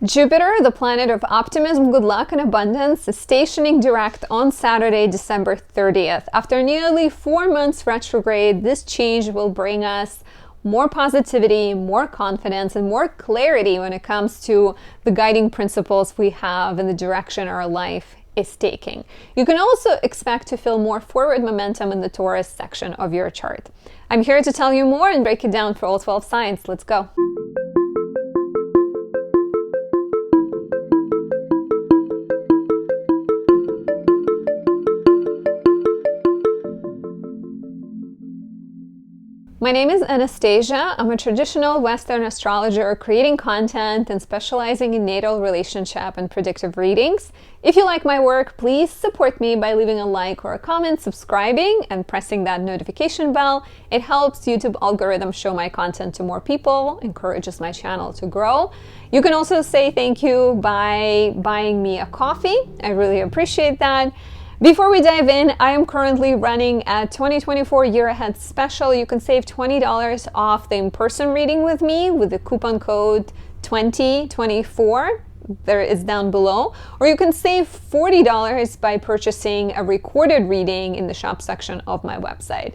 Jupiter, the planet of optimism, good luck, and abundance, is stationing direct on Saturday, December 30th. After nearly 4 months retrograde, this change will bring us more positivity, more confidence, and more clarity when it comes to the guiding principles we have and the direction our life is taking. You can also expect to feel more forward momentum in the Taurus section of your chart. I'm here to tell you more and break it down for all 12 signs. Let's go. My name is Anastasia. I'm a traditional Western astrologer creating content and specializing in natal relationship and predictive readings. If you like my work, please support me by leaving a like or a comment, subscribing, and pressing that notification bell. It helps YouTube algorithm show my content to more people, encourages my channel to grow. You can also say thank you by buying me a coffee. I really appreciate that. Before we dive in, I am currently running a 2024 year ahead special. You can save $20 off the in-person reading with me with the coupon code 2024. There is down below. Or you can save $40 by purchasing a recorded reading in the shop section of my website.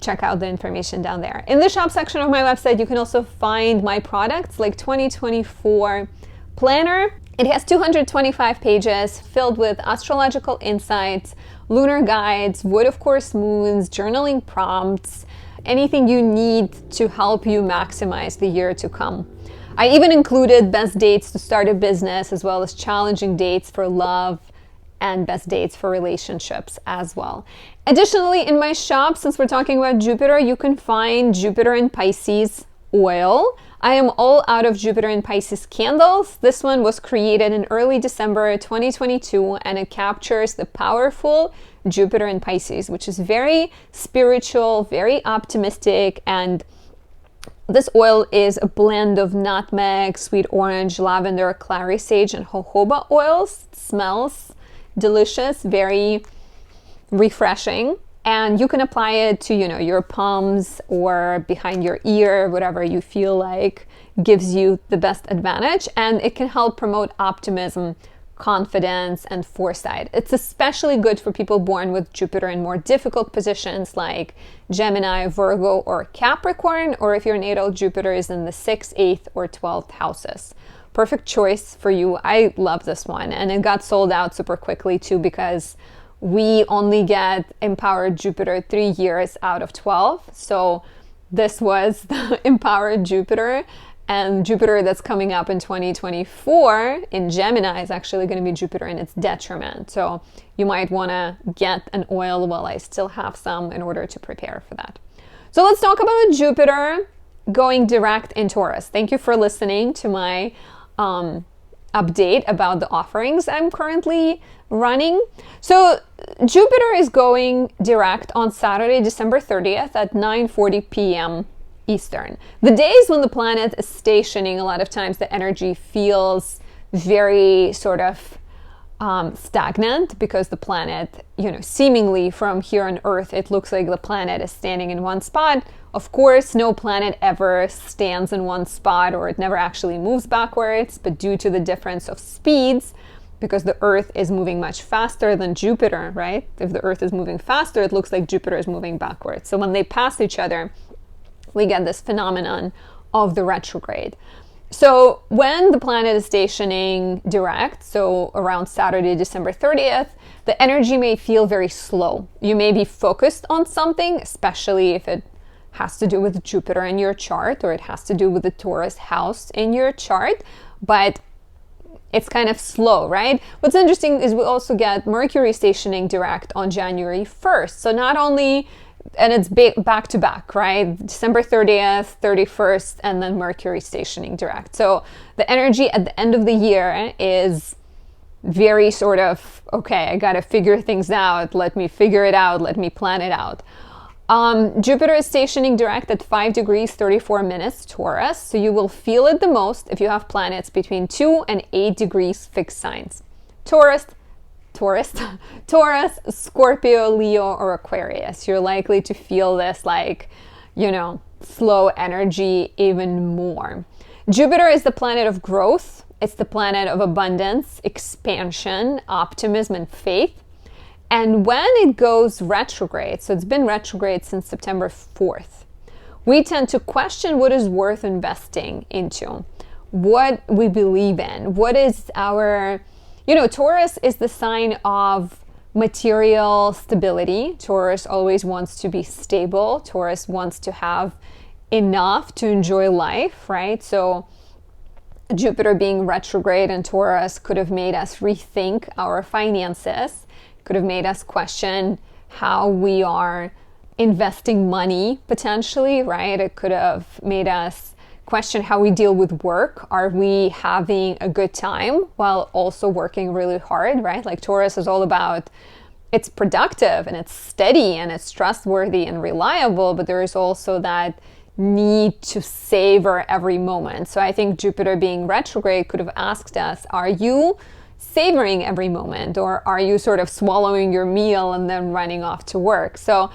Check out the information down there. In the shop section of my website, you can also find my products like 2024 planner. It has 225 pages filled with astrological insights, lunar guides, wood of course moons, journaling prompts, anything you need to help you maximize the year to come. I even included best dates to start a business as well as challenging dates for love and best dates for relationships as well. Additionally, in my shop, since we're talking about Jupiter, you can find Jupiter in Pisces oil. I am all out of Jupiter in Pisces candles. This one was created in early December 2022, and it captures the powerful Jupiter in Pisces, which is very spiritual, very optimistic, and this oil is a blend of nutmeg, sweet orange, lavender, clary sage, and jojoba oils. It smells delicious, very refreshing. And you can apply it to, your palms or behind your ear, whatever you feel like gives you the best advantage. And it can help promote optimism, confidence, and foresight. It's especially good for people born with Jupiter in more difficult positions like Gemini, Virgo, or Capricorn, or if your natal Jupiter is in the 6th, 8th, or 12th houses. Perfect choice for you. I love this one. And it got sold out super quickly too, because we only get empowered Jupiter 3 years out of 12. So this was the empowered Jupiter, and Jupiter that's coming up in 2024 in Gemini is actually going to be Jupiter in its detriment. So you might want to get an oil while I still have some in order to prepare for that. So let's talk about Jupiter going direct in Taurus. Thank you for listening to my update about the offerings I'm currently running. So Jupiter is going direct on Saturday, December 30th at 9:40 p.m. Eastern. The days when the planet is stationing, a lot of times the energy feels very sort of stagnant, because the planet, seemingly from here on Earth, it looks like the planet is standing in one spot. Of course, no planet ever stands in one spot, or it never actually moves backwards, but due to the difference of speeds, because the Earth is moving much faster than Jupiter, right? If the Earth is moving faster, it looks like Jupiter is moving backwards. So when they pass each other, we get this phenomenon of the retrograde. So when the planet is stationing direct, so around Saturday, December 30th, the energy may feel very slow. You may be focused on something, especially if it has to do with Jupiter in your chart, or it has to do with the Taurus house in your chart, but it's kind of slow, right? What's interesting is we also get Mercury stationing direct on January 1st. So not only, and it's back to back, right? December 30th, 31st, and then Mercury stationing direct. So the energy at the end of the year is very sort of, okay, I got to figure things out. Let me figure it out. Let me plan it out. Jupiter is stationing direct at 5 degrees 34 minutes Taurus, so you will feel it the most if you have planets between 2 and 8 degrees fixed signs. Taurus, Scorpio, Leo, or Aquarius. You're likely to feel this slow energy even more. Jupiter is the planet of growth, It's the planet of abundance, expansion, optimism, and faith. And when it goes retrograde, so it's been retrograde since September 4th, we tend to question what is worth investing into, what we believe in, what is our, Taurus is the sign of material stability. Taurus always wants to be stable. Taurus wants to have enough to enjoy life, right? So Jupiter being retrograde in Taurus could have made us rethink our finances, could have made us question how we are investing money potentially, right? It could have made us question how we deal with work. Are we having a good time while also working really hard, right? Like Taurus is all about, it's productive and it's steady and it's trustworthy and reliable, but there is also that need to savor every moment. So I think Jupiter being retrograde could have asked us, are you savoring every moment, or are you sort of swallowing your meal and then running off to work? So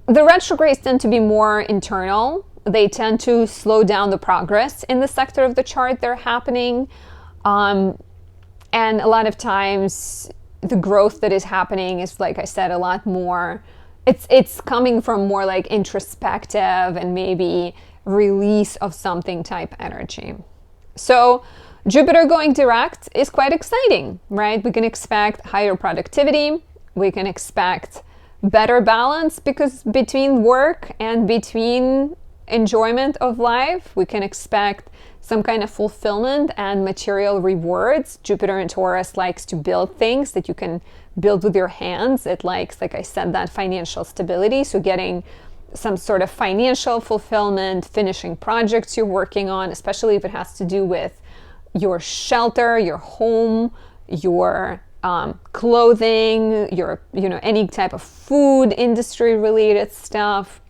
the retrogrades tend to be more internal. They tend to slow down the progress in the sector of the chart they're happening. And a lot of times the growth that is happening is, like I said, a lot more, it's coming from more like introspective and maybe release of something type energy. So Jupiter going direct is quite exciting, right? We can expect higher productivity. We can expect better balance because between work and between enjoyment of life, we can expect some kind of fulfillment and material rewards. Jupiter in Taurus likes to build things that you can build with your hands. It likes, like I said, that financial stability. So getting some sort of financial fulfillment, finishing projects you're working on, especially if it has to do with your shelter, your home, your clothing, your, any type of food industry related stuff.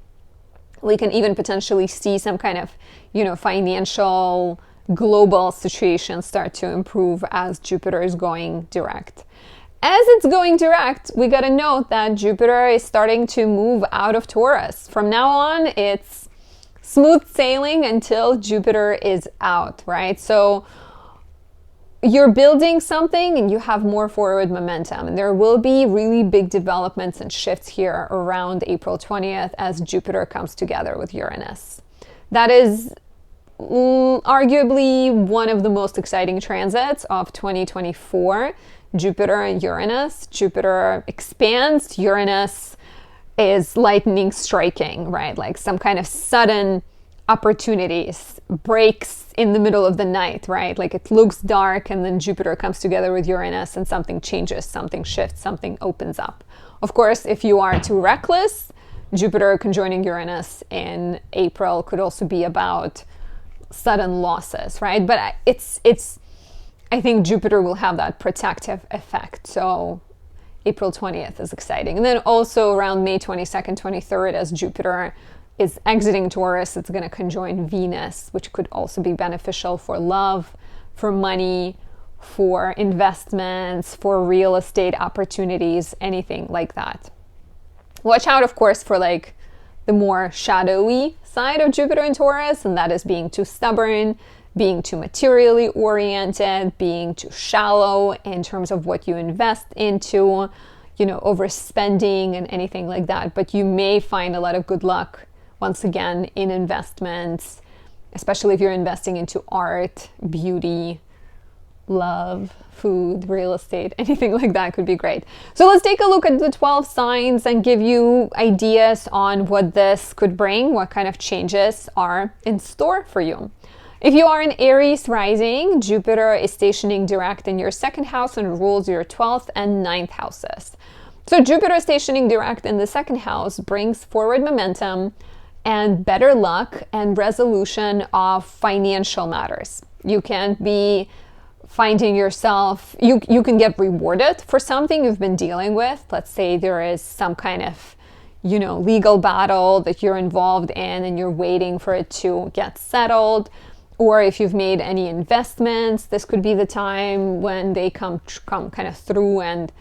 We can even potentially see some kind of, financial global situation start to improve as Jupiter is going direct. As it's going direct, we got to note that Jupiter is starting to move out of Taurus. From now on, it's smooth sailing until Jupiter is out, right? So you're building something and you have more forward momentum. And there will be really big developments and shifts here around April 20th as Jupiter comes together with Uranus. That is arguably one of the most exciting transits of 2024. Jupiter and Uranus. Jupiter expands. Uranus is lightning striking, right? Like some kind of sudden opportunities, breaks in the middle of the night, right? Like it looks dark and then Jupiter comes together with Uranus and something changes, something shifts, something opens up. Of course, if you are too reckless, Jupiter conjoining Uranus in April could also be about sudden losses, right? But I think Jupiter will have that protective effect. So April 20th is exciting. And then also around May 22nd, 23rd, as Jupiter is exiting Taurus, it's going to conjoin Venus, which could also be beneficial for love, for money, for investments, for real estate opportunities, anything like that. Watch out, of course, for like the more shadowy side of Jupiter in Taurus, and that is being too stubborn, being too materially oriented, being too shallow in terms of what you invest into, overspending and anything like that. But you may find a lot of good luck, once again, in investments, especially if you're investing into art, beauty, love, food, real estate, anything like that could be great. So let's take a look at the 12 signs and give you ideas on what this could bring, what kind of changes are in store for you. If you are an Aries rising, Jupiter is stationing direct in your second house and rules your 12th and 9th houses. So Jupiter stationing direct in the second house brings forward momentum and better luck and resolution of financial matters. You can be finding yourself, you can get rewarded for something you've been dealing with. Let's say there is some kind of, legal battle that you're involved in and you're waiting for it to get settled. Or if you've made any investments, this could be the time when they come kind of through and,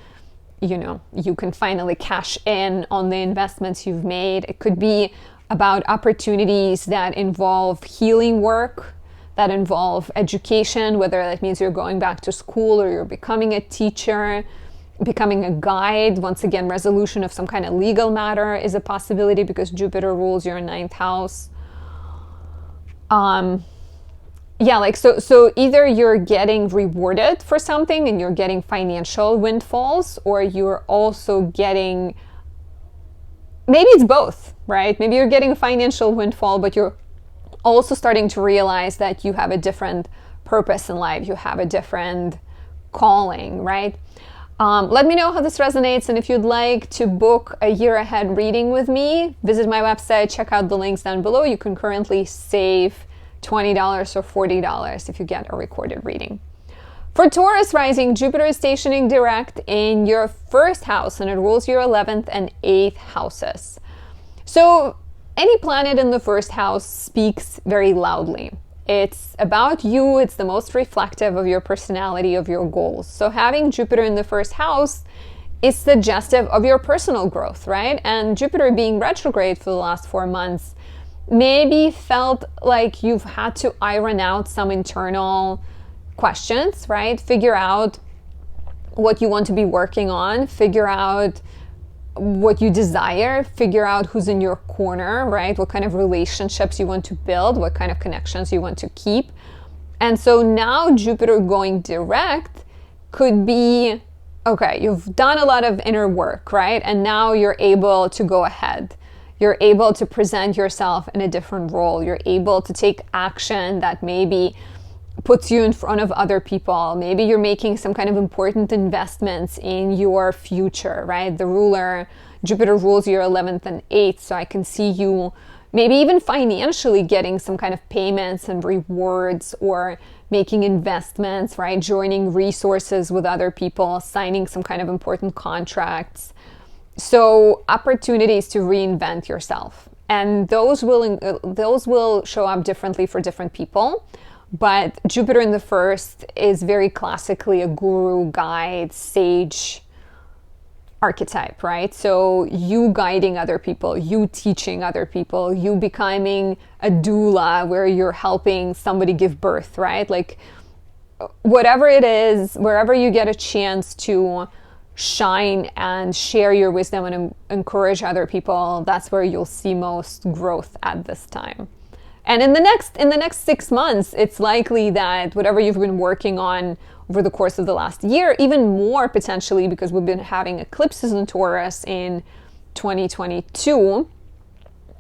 you can finally cash in on the investments you've made. It could be about opportunities that involve healing work, that involve education, whether that means you're going back to school or you're becoming a teacher, becoming a guide. Once again, resolution of some kind of legal matter is a possibility because Jupiter rules your 9th house. Yeah, like so either you're getting rewarded for something and you're getting financial windfalls, or you're also getting, maybe it's both, right? Maybe you're getting a financial windfall, but you're also starting to realize that you have a different purpose in life. You have a different calling, right? Let me know how this resonates, and if you'd like to book a year ahead reading with me, visit my website, check out the links down below. You can currently save $20 or $40 if you get a recorded reading. For Taurus rising, Jupiter is stationing direct in your 1st house, and it rules your 11th and 8th houses. So any planet in the 1st house speaks very loudly. It's about you. It's the most reflective of your personality, of your goals. So having Jupiter in the 1st house is suggestive of your personal growth, right? And Jupiter being retrograde for the last 4 months maybe felt like you've had to iron out some internal questions, right? Figure out what you want to be working on, figure out what you desire, figure out who's in your corner, right? What kind of relationships you want to build, what kind of connections you want to keep. And so now Jupiter going direct could be, okay, you've done a lot of inner work, right? And now you're able to go ahead. You're able to present yourself in a different role. You're able to take action that maybe puts you in front of other people. Maybe you're making some kind of important investments in your future, right? The ruler, Jupiter rules your 11th and 8th. So I can see you maybe even financially getting some kind of payments and rewards, or making investments, right? Joining resources with other people, signing some kind of important contracts. So opportunities to reinvent yourself. And those will show up differently for different people. But Jupiter in the 1st is very classically a guru, guide, sage archetype, right? So you guiding other people, you teaching other people, you becoming a doula where you're helping somebody give birth, right? Like whatever it is, wherever you get a chance to shine and share your wisdom and encourage other people, that's where you'll see most growth at this time. And in the next 6 months, it's likely that whatever you've been working on over the course of the last year, even more potentially, because we've been having eclipses in Taurus in 2022,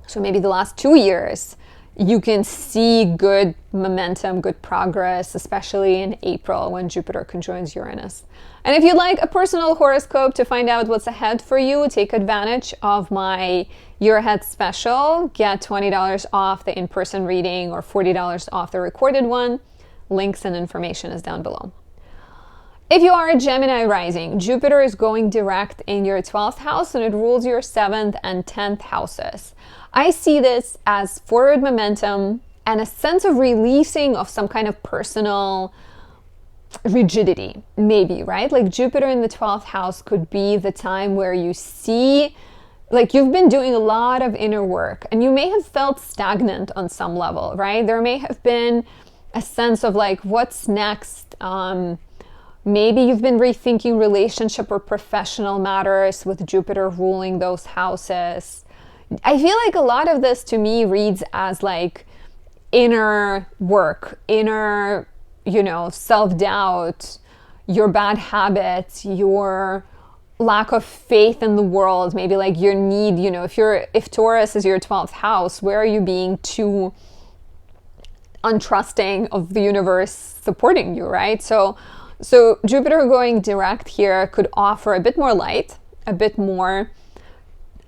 so maybe the last 2 years, you can see good momentum, good progress, especially in April when Jupiter conjoins Uranus. And if you'd like a personal horoscope to find out what's ahead for you, take advantage of my year ahead special. Get $20 off the in-person reading or $40 off the recorded one. Links and information is down below. If you are a Gemini rising, Jupiter is going direct in your 12th house, and it rules your 7th and 10th houses. I see this as forward momentum and a sense of releasing of some kind of personal rigidity, maybe, right? Like Jupiter in the 12th house could be the time where you see, like you've been doing a lot of inner work and you may have felt stagnant on some level, right? There may have been a sense of like, what's next? Maybe you've been rethinking relationship or professional matters with Jupiter ruling those houses. I feel like a lot of this to me reads as like inner work, inner, self-doubt, your bad habits, your lack of faith in the world, maybe like your need, if Taurus is your 12th house, where are you being too untrusting of the universe supporting you, right? So Jupiter going direct here could offer a bit more light, a bit more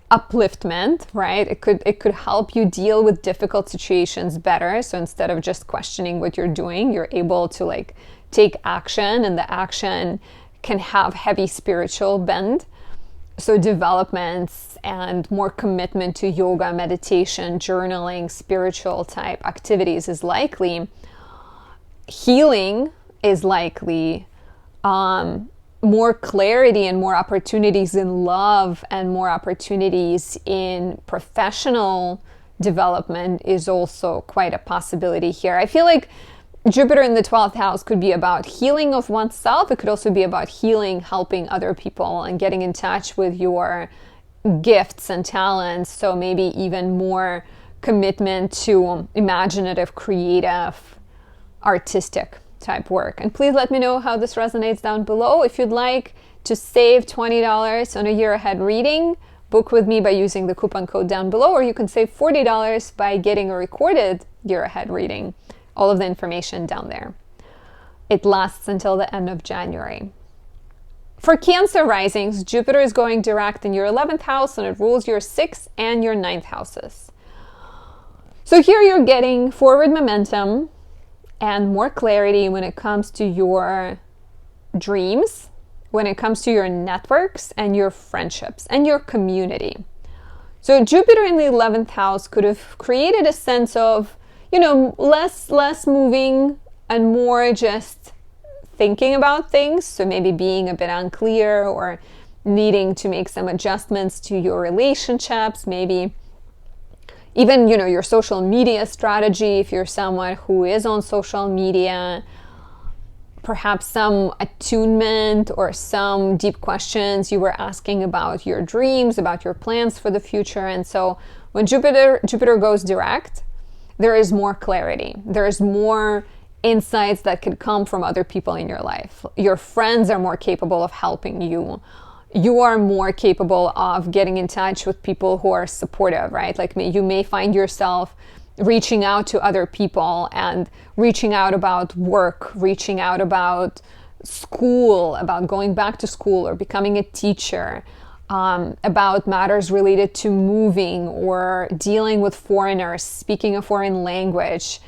upliftment, right? It could help you deal with difficult situations better. So instead of just questioning what you're doing, you're able to like take action, and the action can have heavy spiritual bend. So developments and more commitment to yoga, meditation, journaling, spiritual type activities is likely. Healing is likely. More clarity and more opportunities in love and more opportunities in professional development is also quite a possibility here. I feel like Jupiter in the 12th house could be about healing of oneself. It could also be about healing, helping other people, and getting in touch with your gifts and talents. So maybe even more commitment to imaginative, creative, artistic type work. And please let me know how this resonates down below. If you'd like to save $20 on a year ahead reading, book with me by using the coupon code down below, or you can save $40 by getting a recorded year ahead reading. All of the information down there. It lasts until the end of January. For Cancer risings, Jupiter is going direct in your 11th house, and it rules your 6th and your 9th houses. So here you're getting forward momentum and more clarity when it comes to your dreams, when it comes to your networks and your friendships and your community. So Jupiter in the 11th house could have created a sense of, less moving and more just thinking about things. So maybe being a bit unclear or needing to make some adjustments to your relationships, maybe even, your social media strategy, if you're someone who is on social media, perhaps some attunement or some deep questions you were asking about your dreams, about your plans for the future. And so when Jupiter goes direct, there is more clarity. There is more insights that could come from other people in your life. Your friends are more capable of helping you. You are more capable of getting in touch with people who are supportive, right? Like you may find yourself reaching out to other people and reaching out about work, reaching out about school, about going back to school or becoming a teacher, about matters related to moving or dealing with foreigners, speaking a foreign language,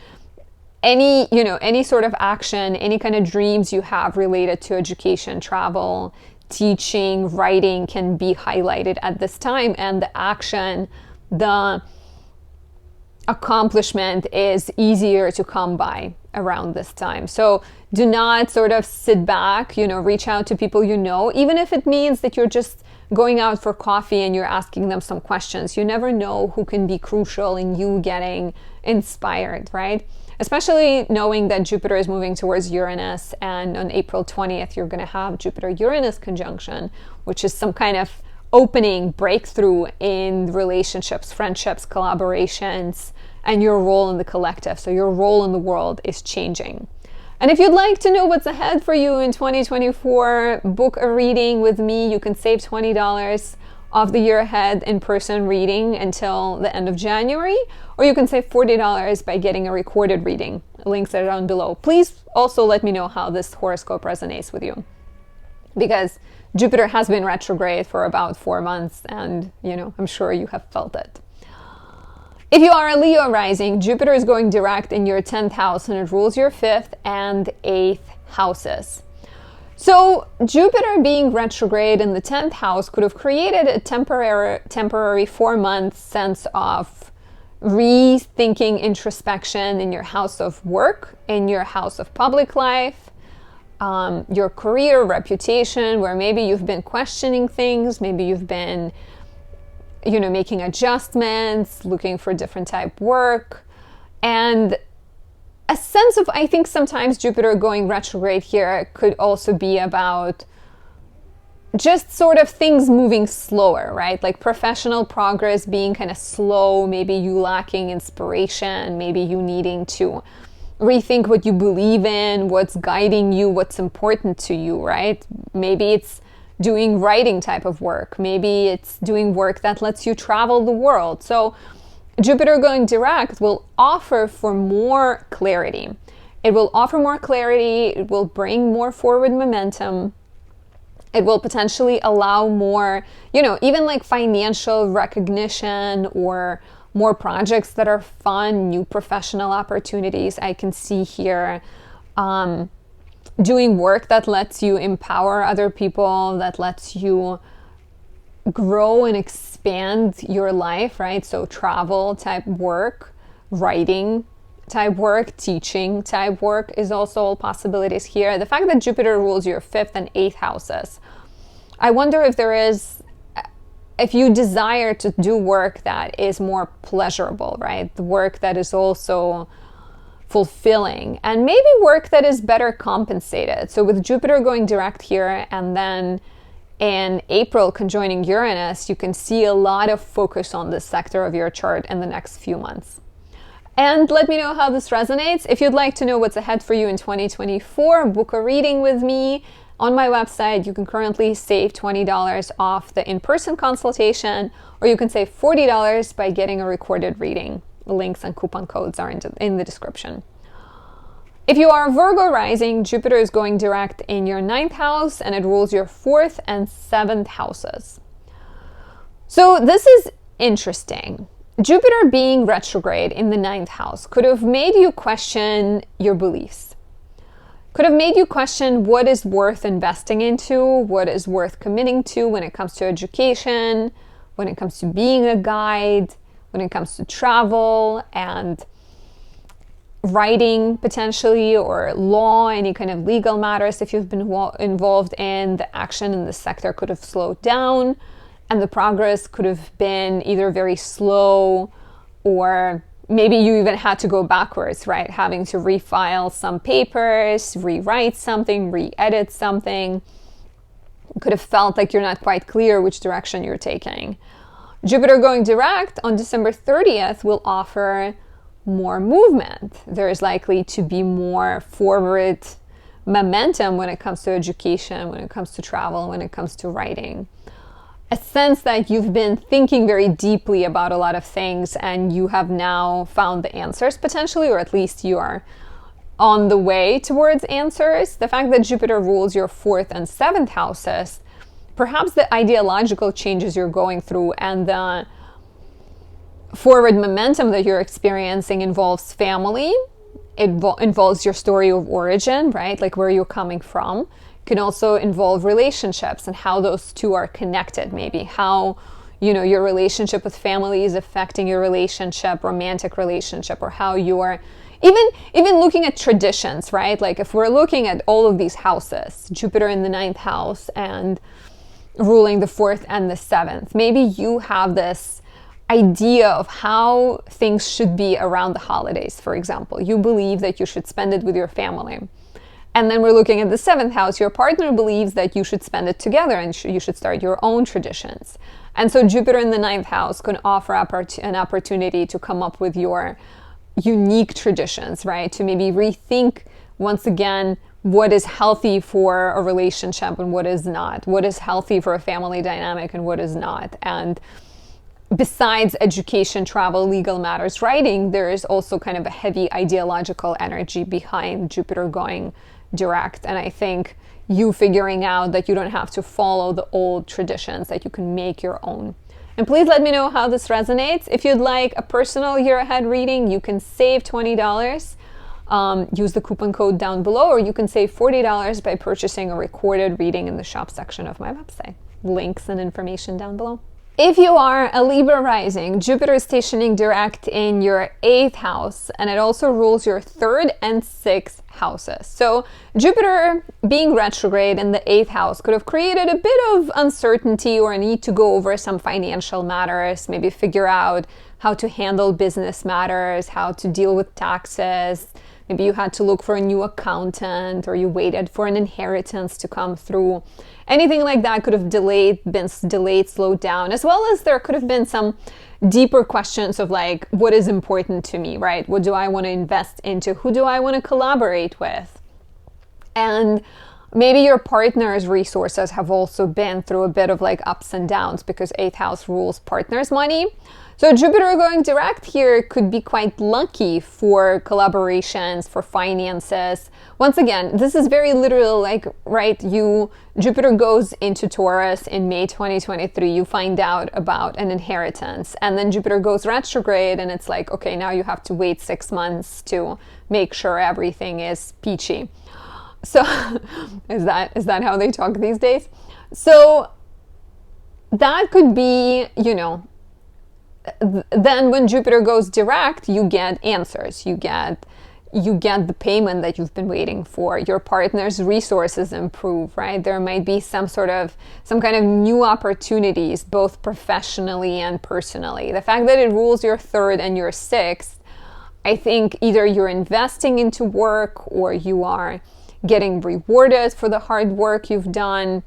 any sort of action, any kind of dreams you have related to education, travel, teaching, writing can be highlighted at this time. And the action, the accomplishment is easier to come by around this time. So do not sort of sit back, reach out to people even if it means that you're just going out for coffee and you're asking them some questions. You never know who can be crucial in you getting inspired, right? Especially knowing that Jupiter is moving towards Uranus, and on April 20th, you're going to have Jupiter-Uranus conjunction, which is some kind of opening, breakthrough in relationships, friendships, collaborations, and your role in the collective. So your role in the world is changing. And if you'd like to know what's ahead for you in 2024, book a reading with me. You can save $20 off the year ahead in-person reading until the end of January, or you can save $40 by getting a recorded reading. Links are down below. Please also let me know how this horoscope resonates with you, because Jupiter has been retrograde for about 4 months, and I'm sure you have felt it. If you are a Leo rising, Jupiter is going direct in your 10th house, and it rules your 5th and 8th houses. So Jupiter being retrograde in the 10th house could have created a temporary 4-month sense of rethinking, introspection in your house of work, in your house of public life, your career, reputation, where maybe you've been questioning things, maybe you've been making adjustments, looking for different type work, and a sense of, I think sometimes Jupiter going retrograde here could also be about just sort of things moving slower, right? Like professional progress being kind of slow, maybe you lacking inspiration, maybe you needing to rethink what you believe in, what's guiding you, what's important to you, right? Maybe it's doing writing type of work. Maybe it's doing work that lets you travel the world. So Jupiter going direct will offer for more clarity. It will offer more clarity. It will bring more forward momentum. It will potentially allow more, even like financial recognition or more projects that are fun, new professional opportunities I can see here. Doing work that lets you empower other people, that lets you grow and expand your life, right? So travel type work, writing type work, teaching type work is also all possibilities here. The fact that Jupiter rules your 5th and 8th houses, I wonder if you desire to do work that is more pleasurable, right? The work that is also fulfilling, and maybe work that is better compensated. So with Jupiter going direct here and then in April conjoining Uranus, you can see a lot of focus on this sector of your chart in the next few months. And let me know how this resonates. If you'd like to know what's ahead for you in 2024, book a reading with me. On my website, you can currently save $20 off the in-person consultation, or you can save $40 by getting a recorded reading. The links and coupon codes are in the description. If you are Virgo rising, Jupiter is going direct in your 9th house, and it rules your 4th and 7th houses. So this is interesting. Jupiter being retrograde in the 9th house could have made you question your beliefs. Could have made you question what is worth investing into, what is worth committing to when it comes to education, when it comes to being a guide, when it comes to travel and writing potentially, or law, any kind of legal matters. If you've been involved in the action in the sector, could have slowed down, and the progress could have been either very slow, or maybe you even had to go backwards, right? Having to refile some papers, rewrite something, re-edit something. Could have felt like you're not quite clear which direction you're taking. Jupiter going direct on December 30th will offer more movement. There is likely to be more forward momentum when it comes to education, when it comes to travel, when it comes to writing. A sense that you've been thinking very deeply about a lot of things and you have now found the answers potentially, or at least you are on the way towards answers. The fact that Jupiter rules your 4th and 7th houses, perhaps the ideological changes you're going through and the forward momentum that you're experiencing involves family. It involves your story of origin, right? Like where you're coming from. It can also involve relationships and how those two are connected, maybe how, your relationship with family is affecting your relationship, romantic relationship, or how you're even looking at traditions, right? Like if we're looking at all of these houses, Jupiter in the 9th house and ruling the 4th and the 7th, maybe you have this idea of how things should be around the holidays, for example. You believe that you should spend it with your family. And then we're looking at the 7th house. Your partner believes that you should spend it together and you should start your own traditions. And so Jupiter in the 9th house can offer an opportunity to come up with your unique traditions, right? To maybe rethink once again what is healthy for a relationship and what is not. What is healthy for a family dynamic and what is not. And besides education, travel, legal matters, writing, there is also kind of a heavy ideological energy behind Jupiter going direct. And I think you figuring out that you don't have to follow the old traditions, that you can make your own. And please let me know how this resonates. If you'd like a personal year ahead reading, you can save $20. Use the coupon code down below, or you can save $40 by purchasing a recorded reading in the shop section of my website. Links and information down below. If you are a Libra rising, Jupiter is stationing direct in your 8th house, and it also rules your 3rd and 6th houses. So Jupiter being retrograde in the 8th house could have created a bit of uncertainty or a need to go over some financial matters, maybe figure out how to handle business matters, how to deal with taxes. Maybe you had to look for a new accountant, or you waited for an inheritance to come through. Anything like that could have been delayed, slowed down, as well as there could have been some deeper questions of like, what is important to me, right? What do I want to invest into? Who do I want to collaborate with? And maybe your partner's resources have also been through a bit of like ups and downs, because 8th house rules partner's money. So Jupiter going direct here could be quite lucky for collaborations, for finances. Once again, this is very literal, like, right, Jupiter goes into Taurus in May 2023, you find out about an inheritance, and then Jupiter goes retrograde, and it's like, okay, now you have to wait 6 months to make sure everything is peachy. So is that how they talk these days? So that could be, then when Jupiter goes direct, you get answers. You get the payment that you've been waiting for. Your partner's resources improve, right? There might be some kind of new opportunities, both professionally and personally. The fact that it rules your 3rd and your 6th, I think either you're investing into work or you are getting rewarded for the hard work you've done.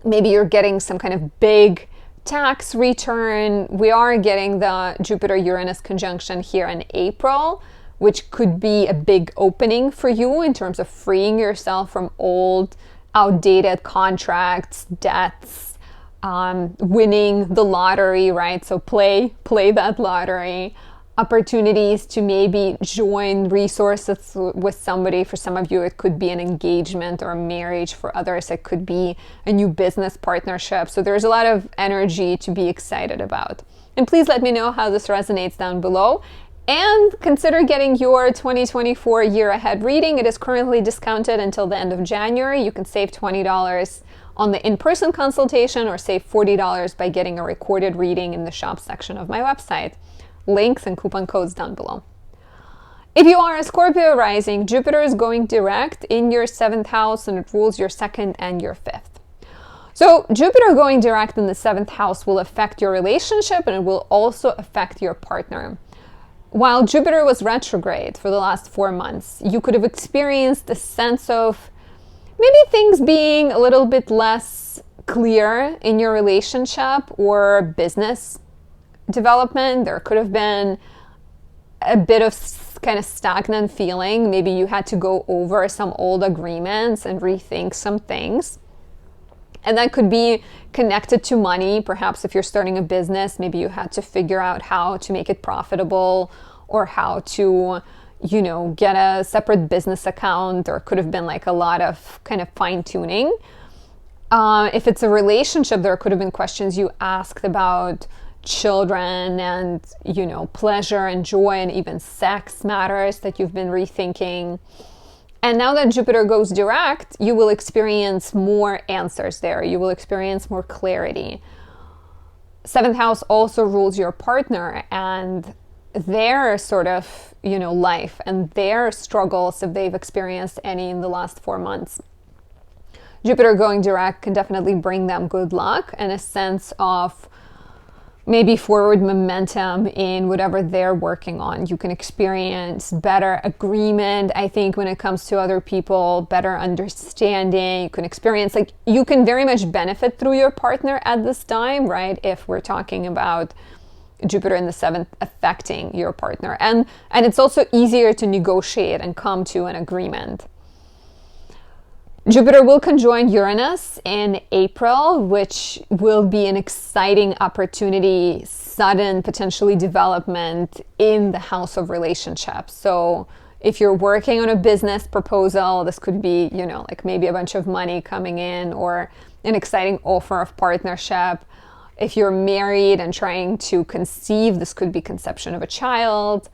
Maybe you're getting some kind of big tax return. We are getting the Jupiter-Uranus conjunction here in April, which could be a big opening for you in terms of freeing yourself from old, outdated contracts, debts, winning the lottery, right? So play that lottery. Opportunities to maybe join resources with somebody. For some of you, it could be an engagement or a marriage. For others, it could be a new business partnership. So there's a lot of energy to be excited about. And please let me know how this resonates down below. And consider getting your 2024 year ahead reading. It is currently discounted until the end of January. You can save $20 on the in-person consultation or save $40 by getting a recorded reading in the shop section of my website. Links and coupon codes down below. If you are a Scorpio rising, Jupiter is going direct in your 7th house and it rules your 2nd and your 5th. So Jupiter going direct in the 7th house will affect your relationship and it will also affect your partner. While Jupiter was retrograde for the last 4 months, you could have experienced a sense of maybe things being a little bit less clear in your relationship or business development. There could have been a bit of kind of stagnant feeling. Maybe you had to go over some old agreements and rethink some things. And that could be connected to money. Perhaps if you're starting a business, maybe you had to figure out how to make it profitable or how to, get a separate business account. Or it could have been like a lot of kind of fine tuning. If it's a relationship, there could have been questions you asked about children and, pleasure and joy and even sex matters that you've been rethinking. And now that Jupiter goes direct, you will experience more answers there. You will experience more clarity. 7th house also rules your partner and their sort of, life and their struggles if they've experienced any in the last 4 months. Jupiter going direct can definitely bring them good luck and a sense of maybe forward momentum in whatever they're working on. You can experience better agreement, I think, when it comes to other people, better understanding. You can experience, you can very much benefit through your partner at this time, right? If we're talking about Jupiter in the 7th affecting your partner. And it's also easier to negotiate and come to an agreement. Jupiter will conjoin Uranus in April, which will be an exciting opportunity, sudden potentially development in the house of relationships. So if you're working on a business proposal, this could be, maybe a bunch of money coming in or an exciting offer of partnership. If you're married and trying to conceive, this could be conception of a child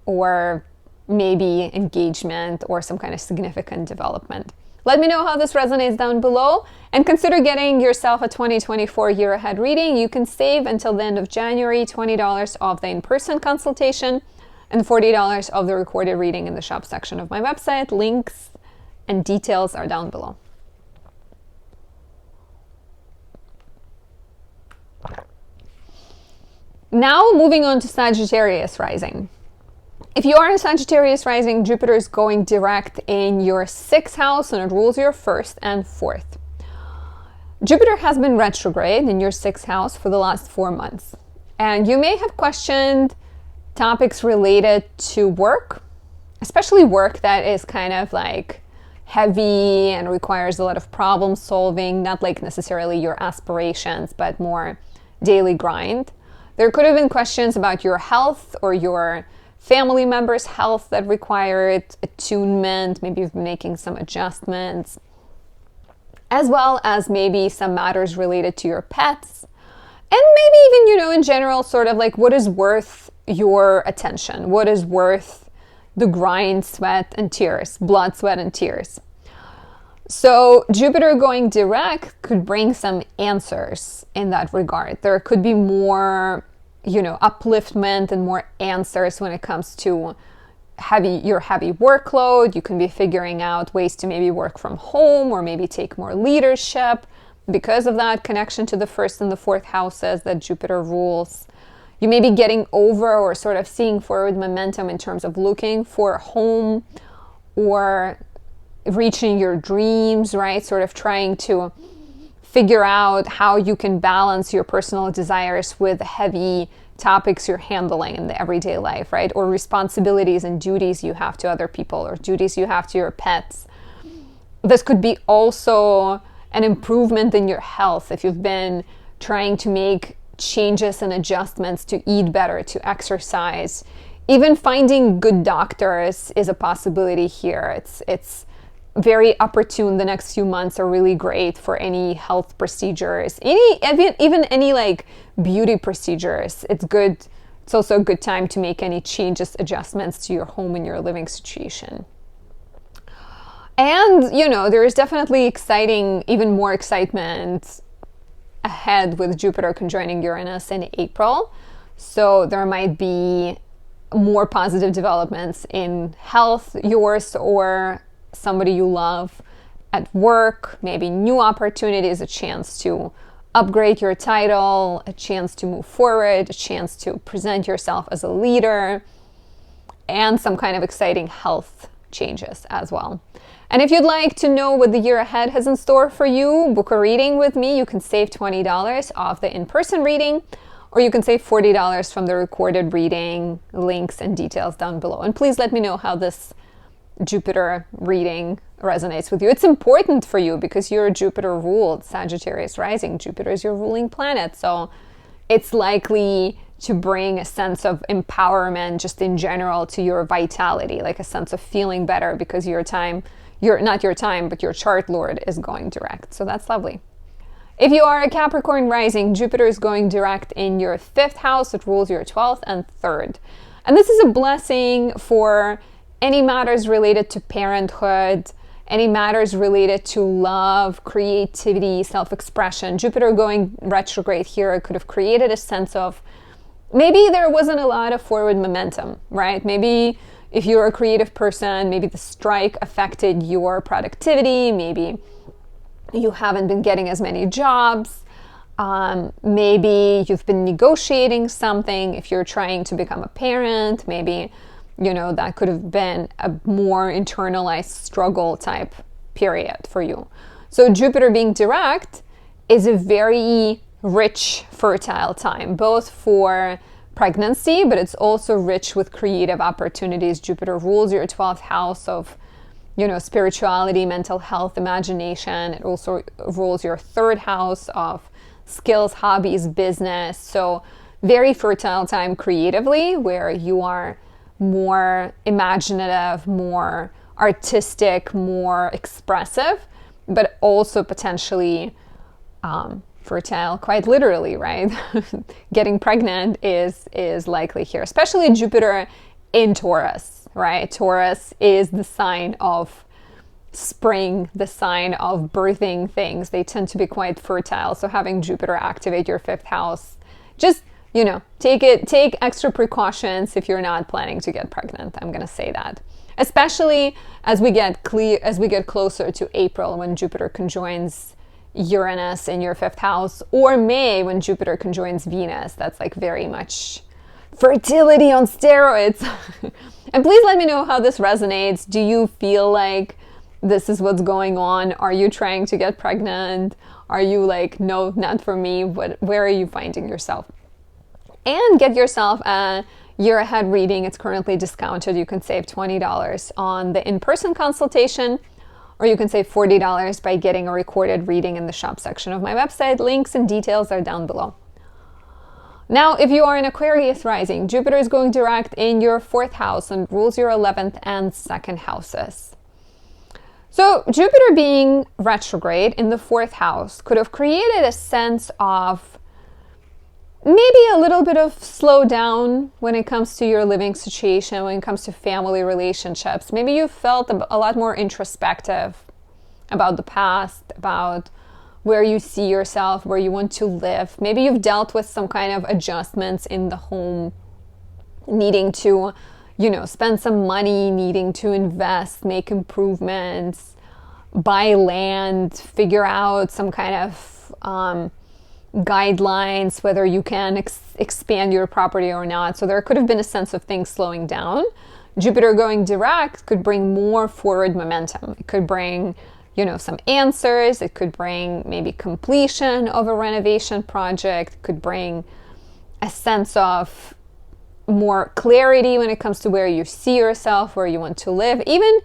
or maybe engagement or some kind of significant development. Let me know how this resonates down below and consider getting yourself a 2024 year ahead reading. You can save until the end of January $20 off the in-person consultation and $40 off the recorded reading in the shop section of my website. Links and details are down below. Now moving on to Sagittarius rising. If you are a Sagittarius rising, Jupiter is going direct in your 6th house and it rules your 1st and 4th. Jupiter has been retrograde in your 6th house for the last 4 months. And you may have questioned topics related to work, especially work that is kind of heavy and requires a lot of problem solving, not necessarily your aspirations, but more daily grind. There could have been questions about your health or your family members' health that required attunement. Maybe you've been making some adjustments, as well as maybe some matters related to your pets. And maybe even, in general, sort of what is worth your attention? What is worth the grind, sweat, and tears, blood, sweat, and tears? So Jupiter going direct could bring some answers in that regard. There could be more, upliftment and more answers when it comes to your heavy workload. You can be figuring out ways to maybe work from home or maybe take more leadership because of that connection to the 1st and the 4th houses that Jupiter rules. you may be getting over or sort of seeing forward momentum in terms of looking for a home or reaching your dreams, right? Sort of trying to figure out how you can balance your personal desires with the heavy topics you're handling in the everyday life, right? Or responsibilities and duties you have to other people or duties you have to your pets. This could be also an improvement in your health if you've been trying to make changes and adjustments to eat better, to exercise. Even finding good doctors is a possibility here. It's very opportune. The next few months are really great for any health procedures, even any like beauty procedures. It's good. It's also a good time to make any changes, adjustments to your home and your living situation. And, you know, there is definitely even more excitement ahead with Jupiter conjoining Uranus in April. So there might be more positive developments in health, yours or somebody you love, at work, maybe new opportunities, a chance to upgrade your title, a chance to move forward, a chance to present yourself as a leader, and some kind of exciting health changes as well. And if you'd like to know what the year ahead has in store for you, book a reading with me. You can save $20 off the in-person reading, or you can save $40 from the recorded reading. Links and details down below. And please let me know how this Jupiter reading resonates with you. It's important for you because you're Jupiter ruled Sagittarius rising. Jupiter is your ruling planet. So it's likely to bring a sense of empowerment just in general to your vitality, like a sense of feeling better because not your time, but your chart lord is going direct. So that's lovely. If you are a Capricorn rising, Jupiter is going direct in your 5th house. It rules your 12th and 3rd. And this is a blessing for any matters related to parenthood, any matters related to love, creativity, self-expression. Jupiter going retrograde here could have created a sense of maybe there wasn't a lot of forward momentum, right? Maybe if you're a creative person, maybe the strike affected your productivity. Maybe you haven't been getting as many jobs. Maybe you've been negotiating something. If you're trying to become a parent, maybe, you know, that could have been a more internalized struggle type period for you. So Jupiter being direct is a very rich, fertile time, both for pregnancy, but it's also rich with creative opportunities. Jupiter rules your 12th house of, you know, spirituality, mental health, imagination. It also rules your 3rd house of skills, hobbies, business. So very fertile time creatively, where you are more imaginative, more artistic, more expressive, but also potentially fertile, quite literally, right? Getting pregnant is likely here, especially Jupiter in Taurus, right? Taurus is the sign of spring, the sign of birthing things. They tend to be quite fertile. So having Jupiter activate your 5th house, just, you know, take extra precautions if you're not planning to get pregnant. I'm going to say that, especially as we get closer to April, when Jupiter conjoins Uranus in your 5th house, or May when Jupiter conjoins Venus. That's like very much fertility on steroids. And please let me know how this resonates. Do you feel like this is what's going on? Are you trying to get pregnant? Are you like, no, not for me? Where are you finding yourself? And get yourself a year ahead reading. It's currently discounted. You can save $20 on the in-person consultation, or you can save $40 by getting a recorded reading in the shop section of my website. Links and details are down below. Now, if you are an Aquarius rising, Jupiter is going direct in your 4th house and rules your 11th and 2nd houses. So Jupiter being retrograde in the 4th house could have created a sense of maybe a little bit of slowdown when it comes to your living situation, when it comes to family relationships. Maybe you felt a lot more introspective about the past, about where you see yourself, where you want to live. Maybe you've dealt with some kind of adjustments in the home, needing to, you know, spend some money, needing to invest, make improvements, buy land, figure out some kind of guidelines, whether you can expand your property or not. So there could have been a sense of things slowing down. Jupiter going direct could bring more forward momentum. It could bring, some answers. It could bring maybe completion of a renovation project. It could bring a sense of more clarity when it comes to where you see yourself, where you want to live. Even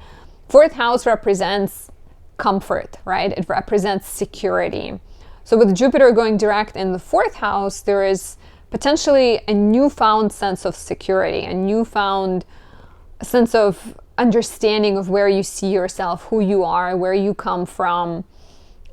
fourth house represents comfort, right? It represents security. So with Jupiter going direct in the fourth house, there is potentially a newfound sense of security, a newfound sense of understanding of where you see yourself, who you are, where you come from.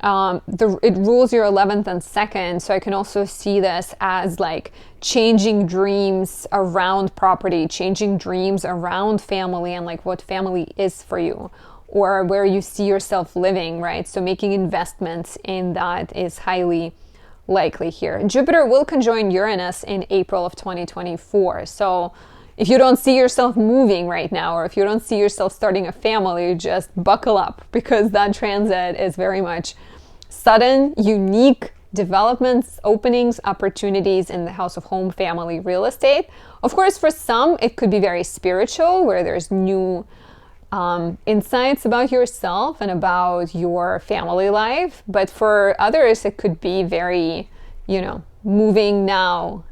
It rules your 11th and 2nd, so I can also see this as like changing dreams around property, changing dreams around family and like what family is for you, or where you see yourself living, right? So making investments in that is highly likely here. Jupiter will conjoin Uranus in April of 2024. So if you don't see yourself moving right now, or if you don't see yourself starting a family, just buckle up, because that transit is very much sudden, unique developments, openings, opportunities in the house of home, family, real estate. Of course, for some, it could be very spiritual, where there's new insights about yourself and about your family life. But for others, it could be very, moving now,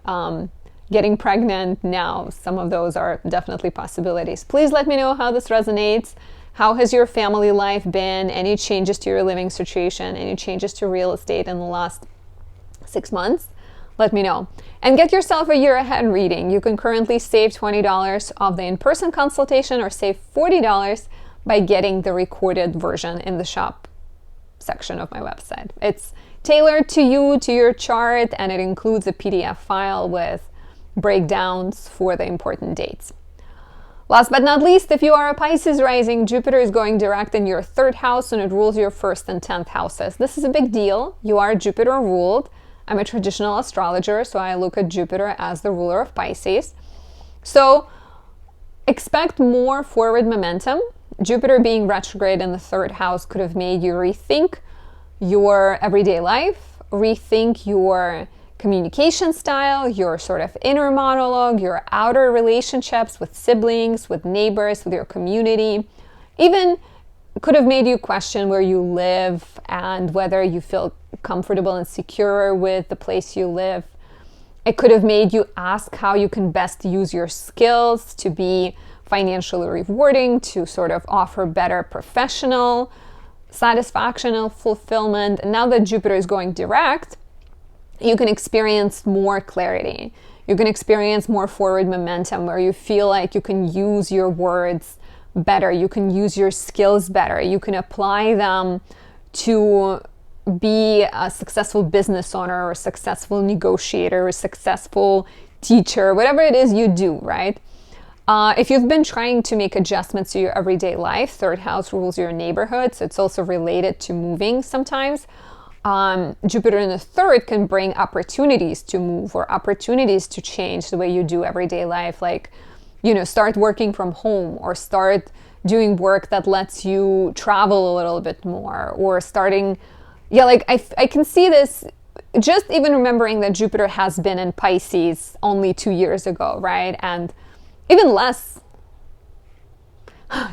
getting pregnant now. Some of those are definitely possibilities. Please let me know how this resonates. How has your family life been? Any changes to your living situation? Any changes to real estate in the last 6 months? Let me know. And get yourself a year ahead reading. You can currently save $20 off the in-person consultation, or save $40 by getting the recorded version in the shop section of my website. It's tailored to you, to your chart, and it includes a PDF file with breakdowns for the important dates. Last but not least, if you are a Pisces rising, Jupiter is going direct in your 3rd house, and it rules your 1st and 10th houses. This is a big deal. You are Jupiter ruled. I'm a traditional astrologer, so I look at Jupiter as the ruler of Pisces. So expect more forward momentum. Jupiter being retrograde in the 3rd house could have made you rethink your everyday life, rethink your communication style, your sort of inner monologue, your outer relationships with siblings, with neighbors, with your community. Even could have made you question where you live and whether you feel comfortable and secure with the place you live. It could have made you ask how you can best use your skills to be financially rewarding, to sort of offer better professional satisfaction and fulfillment. And now that Jupiter is going direct, you can experience more clarity. You can experience more forward momentum, where you feel like you can use your words better. You can use your skills better. You can apply them to be a successful business owner, or a successful negotiator, or a successful teacher, whatever it is you do, right? If you've been trying to make adjustments to your everyday life, 3rd house rules your neighborhood, so it's also related to moving sometimes. Jupiter in the 3rd can bring opportunities to move, or opportunities to change the way you do everyday life, like, start working from home, or start doing work that lets you travel a little bit more, or starting, I can see this just even remembering that Jupiter has been in Pisces only 2 years ago, right? And even less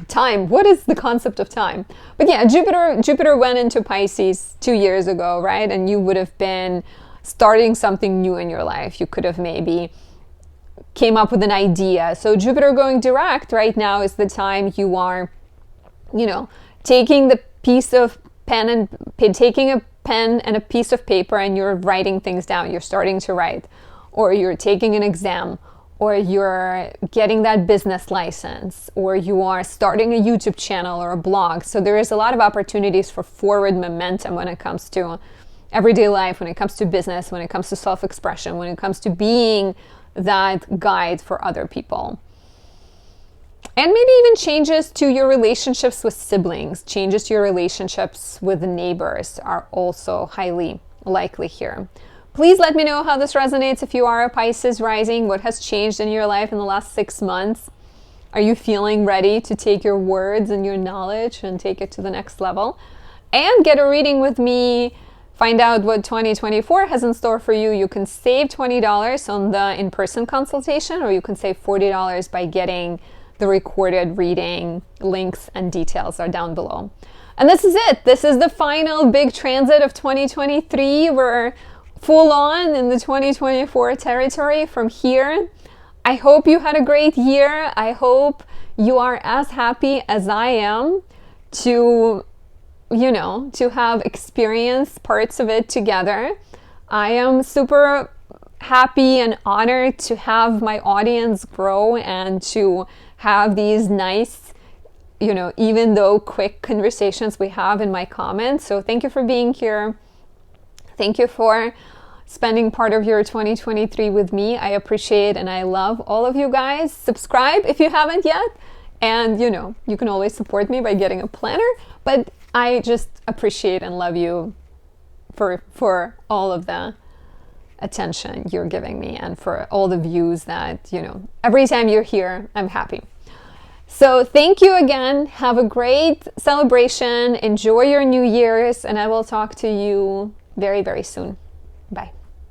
time. What is the concept of time? But yeah, Jupiter went into Pisces 2 years ago, right? And you would have been starting something new in your life. You could have maybe came up with an idea. So Jupiter going direct right now is the time you are, taking the piece of taking a pen and a piece of paper, and you're writing things down. You're starting to write, or you're taking an exam, or you're getting that business license, or you are starting a YouTube channel or a blog. So there is a lot of opportunities for forward momentum when it comes to everyday life, when it comes to business, when it comes to self-expression, when it comes to being that guide for other people. And maybe even changes to your relationships with siblings, changes to your relationships with neighbors are also highly likely here. Please let me know how this resonates if you are a Pisces rising. What has changed in your life in the last 6 months? Are you feeling ready to take your words and your knowledge and take it to the next level? And get a reading with me find out what 2024 has in store for you, you can save $20 on the in-person consultation, or you can save $40 by getting the recorded reading. Links and details are down below. And this is it. This is the final big transit of 2023. We're full on in the 2024 territory from here. I hope you had a great year. I hope you are as happy as I am to have experienced parts of it together. I am super happy and honored to have my audience grow and to have these nice, even though quick conversations we have in my comments. So thank you for being here. Thank you for spending part of your 2023 with me. I appreciate and I love all of you guys. Subscribe if you haven't yet. And you can always support me by getting a planner. But I just appreciate and love you for all of the attention you're giving me and for all the views that, every time you're here, I'm happy. So thank you again. Have a great celebration. Enjoy your New Year's, and I will talk to you very, very soon. Bye.